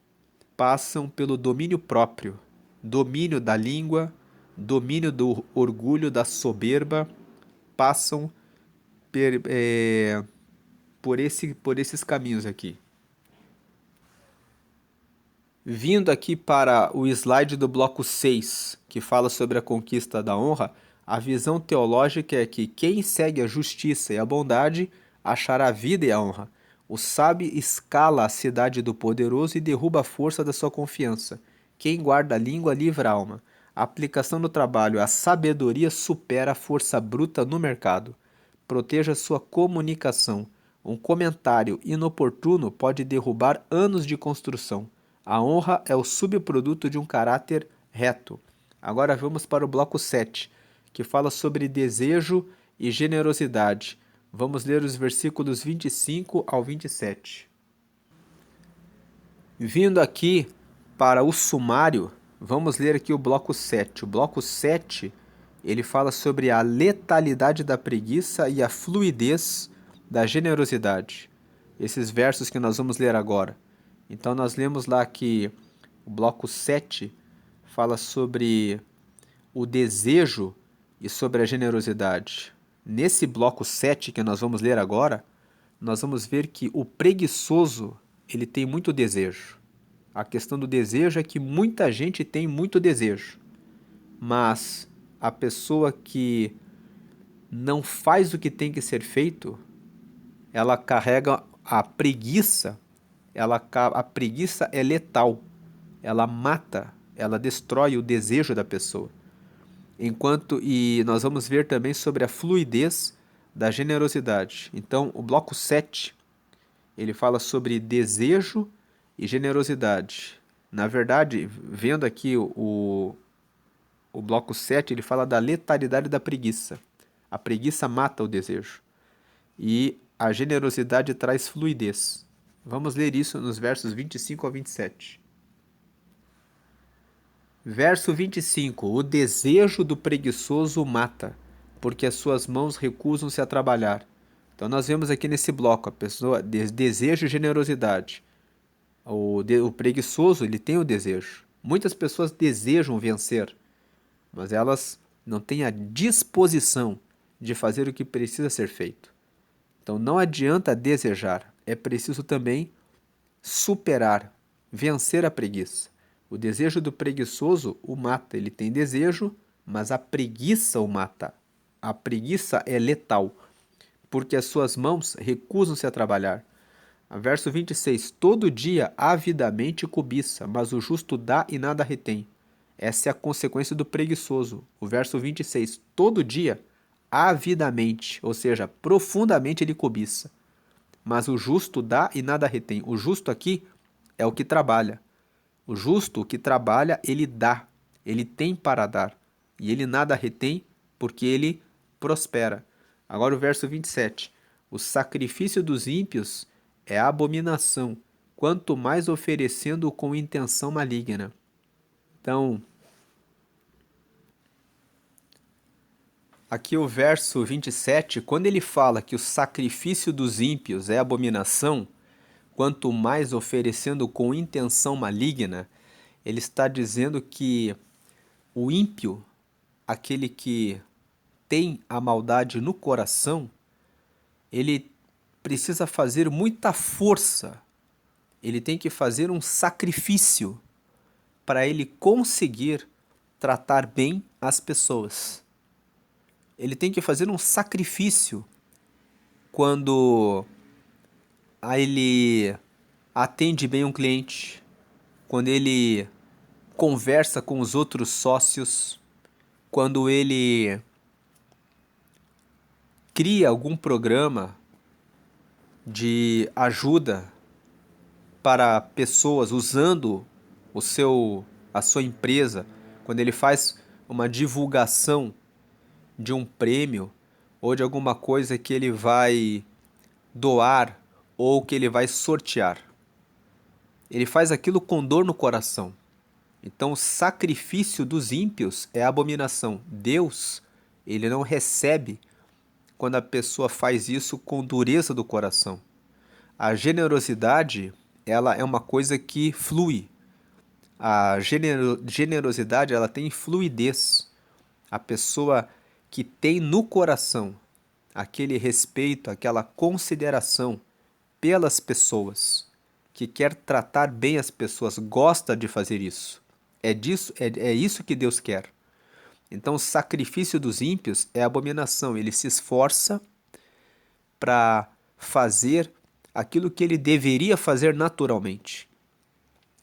Passam pelo domínio próprio, domínio da língua, domínio do orgulho, da soberba, passam por esses caminhos aqui. Vindo aqui para o slide do bloco 6, que fala sobre a conquista da honra, a visão teológica é que quem segue a justiça e a bondade achará a vida e a honra. O sábio escala a cidade do poderoso e derruba a força da sua confiança. Quem guarda a língua livra a alma. A aplicação no trabalho, a sabedoria supera a força bruta no mercado. Proteja sua comunicação. Um comentário inoportuno pode derrubar anos de construção. A honra é o subproduto de um caráter reto. Agora vamos para o bloco 7, que fala sobre desejo e generosidade. Vamos ler os versículos 25 ao 27. Vindo aqui para o sumário, vamos ler aqui o bloco 7. O bloco 7, ele fala sobre a letalidade da preguiça e a fluidez da generosidade. Esses versos que nós vamos ler agora. Então nós lemos lá que o bloco 7 fala sobre o desejo e sobre a generosidade. Nesse bloco 7 que nós vamos ler agora, nós vamos ver que o preguiçoso, ele tem muito desejo. A questão do desejo é que muita gente tem muito desejo, mas a pessoa que não faz o que tem que ser feito, ela carrega a preguiça, a preguiça é letal, ela mata, ela destrói o desejo da pessoa. E nós vamos ver também sobre a fluidez da generosidade. Então, o bloco 7, ele fala sobre desejo e generosidade. Na verdade, vendo aqui o bloco 7, ele fala da letalidade da preguiça. A preguiça mata o desejo. E a generosidade traz fluidez. Vamos ler isso nos versos 25 a 27. Verso 25. O desejo do preguiçoso o mata, porque as suas mãos recusam-se a trabalhar. Então nós vemos aqui nesse bloco a pessoa desejo e generosidade. O preguiçoso, ele tem o desejo. Muitas pessoas desejam vencer, mas elas não têm a disposição de fazer o que precisa ser feito. Então não adianta desejar, é preciso também superar, vencer a preguiça. O desejo do preguiçoso o mata. Ele tem desejo, mas a preguiça o mata. A preguiça é letal, porque as suas mãos recusam-se a trabalhar. Verso 26. Todo dia avidamente cobiça, mas o justo dá e nada retém. Essa é a consequência do preguiçoso. O verso 26. Todo dia avidamente, ou seja, profundamente ele cobiça, mas o justo dá e nada retém. O justo aqui é o que trabalha. O justo, o que trabalha, ele dá, ele tem para dar, e ele nada retém porque ele prospera. Agora o verso 27. O sacrifício dos ímpios é abominação, quanto mais oferecendo com intenção maligna. Então, aqui o verso 27, quando ele fala que o sacrifício dos ímpios é abominação, quanto mais oferecendo com intenção maligna, ele está dizendo que o ímpio, aquele que tem a maldade no coração, ele precisa fazer muita força, ele tem que fazer um sacrifício para ele conseguir tratar bem as pessoas. Ele tem que fazer um sacrifício quando ele atende bem um cliente, quando ele conversa com os outros sócios, quando ele cria algum programa de ajuda para pessoas usando a sua empresa, quando ele faz uma divulgação de um prêmio ou de alguma coisa que ele vai doar ou que ele vai sortear. Ele faz aquilo com dor no coração. Então o sacrifício dos ímpios é abominação. Deus, ele não recebe quando a pessoa faz isso com dureza do coração. A generosidade, ela é uma coisa que flui. A generosidade, ela tem fluidez. A pessoa que tem no coração aquele respeito, aquela consideração pelas pessoas, que quer tratar bem as pessoas, gosta de fazer isso. É isso que Deus quer. Então, o sacrifício dos ímpios é abominação. Ele se esforça para fazer aquilo que ele deveria fazer naturalmente.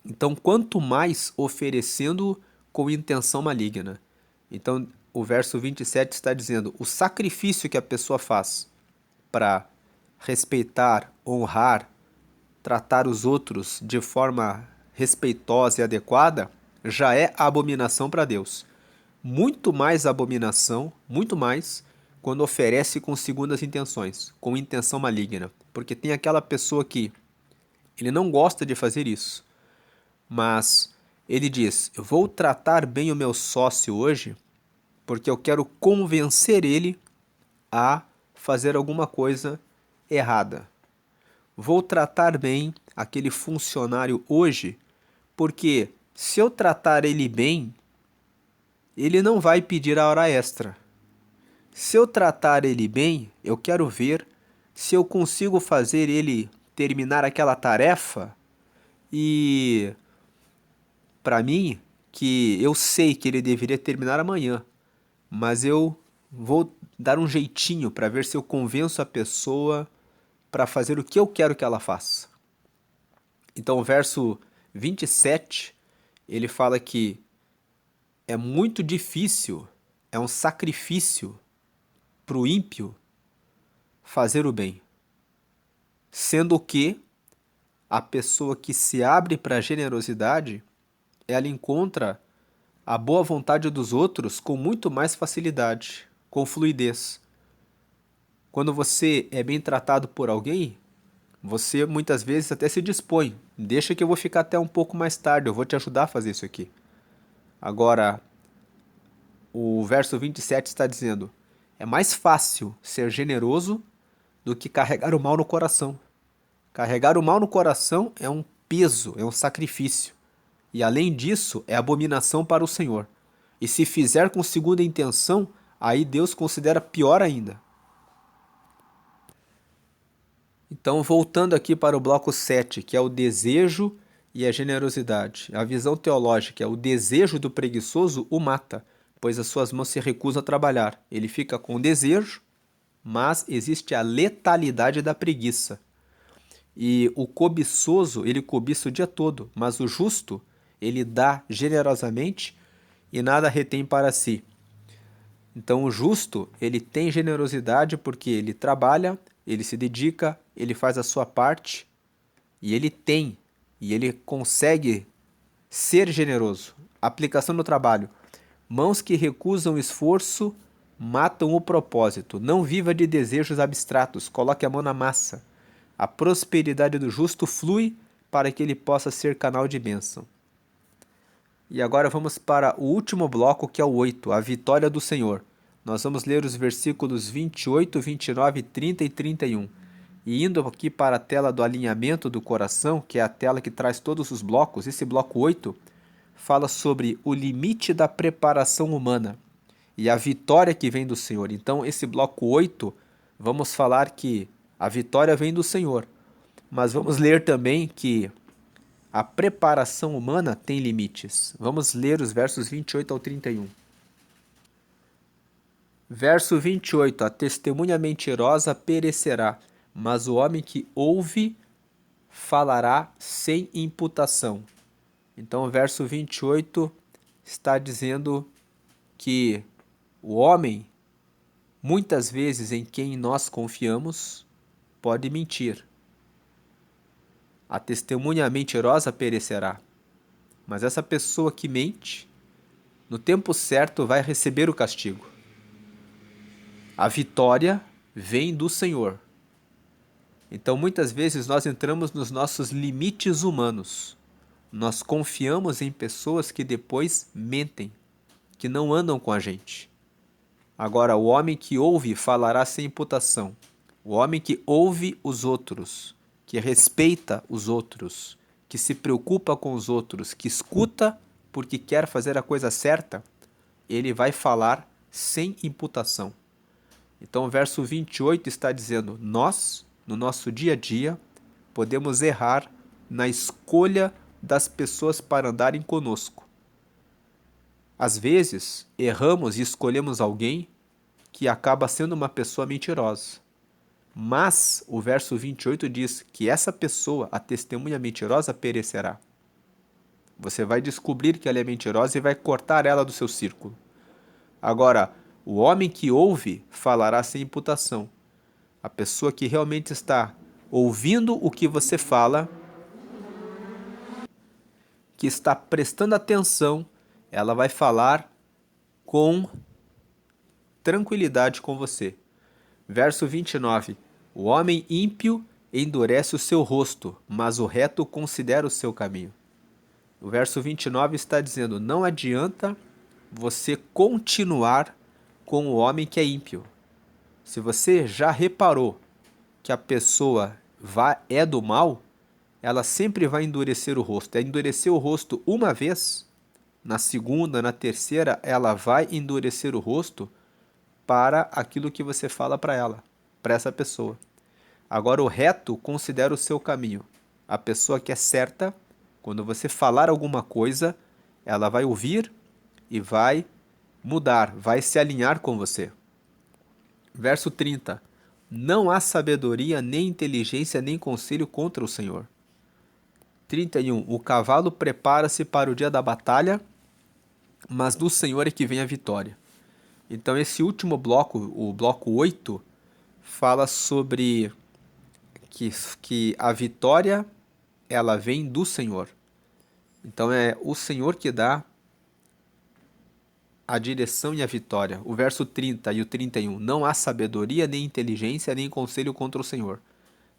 Então, quanto mais oferecendo com intenção maligna. Então, o verso 27 está dizendo: o sacrifício que a pessoa faz para respeitar, honrar, tratar os outros de forma respeitosa e adequada, já é abominação para Deus. Muito mais abominação, muito mais, quando oferece com segundas intenções, com intenção maligna. Porque tem aquela pessoa que ele não gosta de fazer isso, mas ele diz: eu vou tratar bem o meu sócio hoje, porque eu quero convencer ele a fazer alguma coisa errada. Vou tratar bem aquele funcionário hoje, porque se eu tratar ele bem, ele não vai pedir a hora extra. Se eu tratar ele bem, eu quero ver se eu consigo fazer ele terminar aquela tarefa e, para mim, que eu sei que ele deveria terminar amanhã, mas eu vou dar um jeitinho para ver se eu convenço a pessoa para fazer o que eu quero que ela faça. Então, o verso 27, ele fala que é muito difícil, é um sacrifício para o ímpio fazer o bem, sendo que a pessoa que se abre para a generosidade, ela encontra a boa vontade dos outros com muito mais facilidade, com fluidez. Quando você é bem tratado por alguém, você muitas vezes até se dispõe. Deixa que eu vou ficar até um pouco mais tarde, eu vou te ajudar a fazer isso aqui. Agora, o verso 27 está dizendo: é mais fácil ser generoso do que carregar o mal no coração. Carregar o mal no coração é um peso, é um sacrifício. E além disso, é abominação para o Senhor. E se fizer com segunda intenção, aí Deus considera pior ainda. Então, voltando aqui para o bloco 7, que é o desejo e a generosidade. A visão teológica é: o desejo do preguiçoso o mata, pois as suas mãos se recusam a trabalhar. Ele fica com o desejo, mas existe a letalidade da preguiça. E o cobiçoso, ele cobiça o dia todo, mas o justo, ele dá generosamente e nada retém para si. Então o justo, ele tem generosidade porque ele trabalha, ele se dedica, ele faz a sua parte e ele consegue ser generoso. Aplicação no trabalho. Mãos que recusam esforço matam o propósito. Não viva de desejos abstratos, coloque a mão na massa. A prosperidade do justo flui para que ele possa ser canal de bênção. E agora vamos para o último bloco, que é o 8, a vitória do Senhor. Nós vamos ler os versículos 28, 29, 30 e 31. E indo aqui para a tela do alinhamento do coração, que é a tela que traz todos os blocos, esse bloco 8 fala sobre o limite da preparação humana e a vitória que vem do Senhor. Então, esse bloco 8, vamos falar que a vitória vem do Senhor, mas vamos ler também que a preparação humana tem limites. Vamos ler os versos 28 ao 31. Verso 28, a testemunha mentirosa perecerá, mas o homem que ouve falará sem imputação. Então, o verso 28 está dizendo que o homem, muitas vezes em quem nós confiamos, pode mentir. A testemunha mentirosa perecerá, mas essa pessoa que mente, no tempo certo vai receber o castigo. A vitória vem do Senhor. Então, muitas vezes nós entramos nos nossos limites humanos. Nós confiamos em pessoas que depois mentem, que não andam com a gente. Agora, o homem que ouve falará sem imputação. O homem que ouve os outros, que respeita os outros, que se preocupa com os outros, que escuta porque quer fazer a coisa certa, ele vai falar sem imputação. Então, o verso 28 está dizendo: nós, no nosso dia a dia, podemos errar na escolha das pessoas para andarem conosco. Às vezes, erramos e escolhemos alguém que acaba sendo uma pessoa mentirosa. Mas o verso 28 diz que essa pessoa, a testemunha mentirosa, perecerá. Você vai descobrir que ela é mentirosa e vai cortar ela do seu círculo. Agora, o homem que ouve falará sem imputação. A pessoa que realmente está ouvindo o que você fala, que está prestando atenção, ela vai falar com tranquilidade com você. Verso 29. O homem ímpio endurece o seu rosto, mas o reto considera o seu caminho. O verso 29 está dizendo: não adianta você continuar com o homem que é ímpio. Se você já reparou que a pessoa é do mal, ela sempre vai endurecer o rosto. É endurecer o rosto uma vez, na segunda, na terceira, ela vai endurecer o rosto para aquilo que você fala para ela, para essa pessoa. Agora, o reto considera o seu caminho. A pessoa que é certa, quando você falar alguma coisa, ela vai ouvir e vai mudar, vai se alinhar com você. Verso 30. Não há sabedoria, nem inteligência, nem conselho contra o Senhor. 31. O cavalo prepara-se para o dia da batalha, mas do Senhor é que vem a vitória. Então esse último bloco, o bloco 8, fala sobre que a vitória ela vem do Senhor. Então é o Senhor que dá a direção e a vitória. O verso 30 e o 31. Não há sabedoria, nem inteligência, nem conselho contra o Senhor.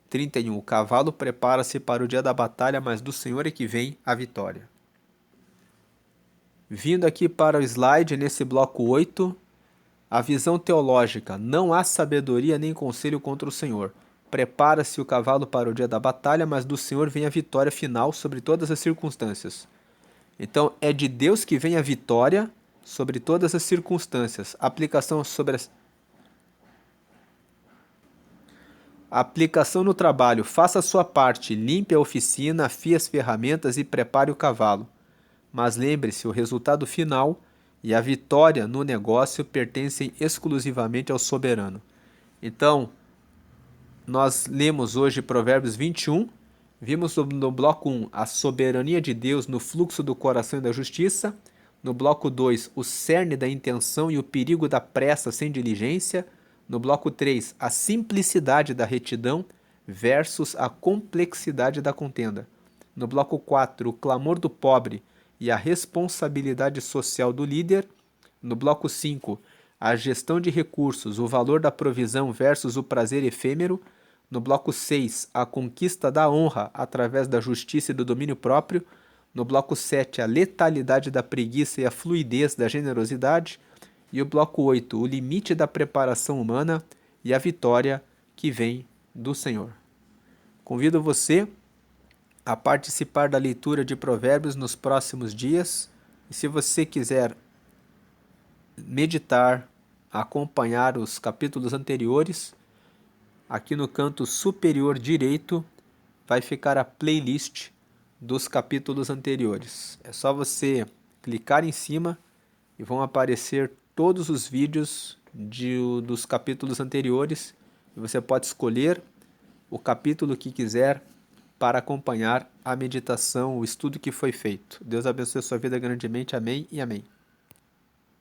31. O cavalo prepara-se para o dia da batalha, mas do Senhor é que vem a vitória. Vindo aqui para o slide, nesse bloco 8, a visão teológica. Não há sabedoria nem conselho contra o Senhor. Prepara-se o cavalo para o dia da batalha, mas do Senhor vem a vitória final sobre todas as circunstâncias. Então, é de Deus que vem a vitória sobre todas as circunstâncias. Aplicação Aplicação no trabalho. Faça a sua parte. Limpe a oficina, afie as ferramentas e prepare o cavalo. Mas lembre-se, o resultado final e a vitória no negócio pertencem exclusivamente ao soberano. Então, nós lemos hoje Provérbios 21, vimos no bloco 1 a soberania de Deus no fluxo do coração e da justiça, no bloco 2 o cerne da intenção e o perigo da pressa sem diligência, no bloco 3 a simplicidade da retidão versus a complexidade da contenda, no bloco 4 o clamor do pobre e a responsabilidade social do líder, no bloco 5 a gestão de recursos, o valor da provisão versus o prazer efêmero, no bloco 6 a conquista da honra através da justiça e do domínio próprio, no bloco 7 a letalidade da preguiça e a fluidez da generosidade, e o bloco 8 o limite da preparação humana e a vitória que vem do Senhor. Convido você a participar da leitura de Provérbios nos próximos dias. E se você quiser meditar, acompanhar os capítulos anteriores, aqui no canto superior direito vai ficar a playlist dos capítulos anteriores. É só você clicar em cima e vão aparecer todos os vídeos dos capítulos anteriores. E você pode escolher o capítulo que quiser para acompanhar a meditação, o estudo que foi feito. Deus abençoe a sua vida grandemente. Amém e amém.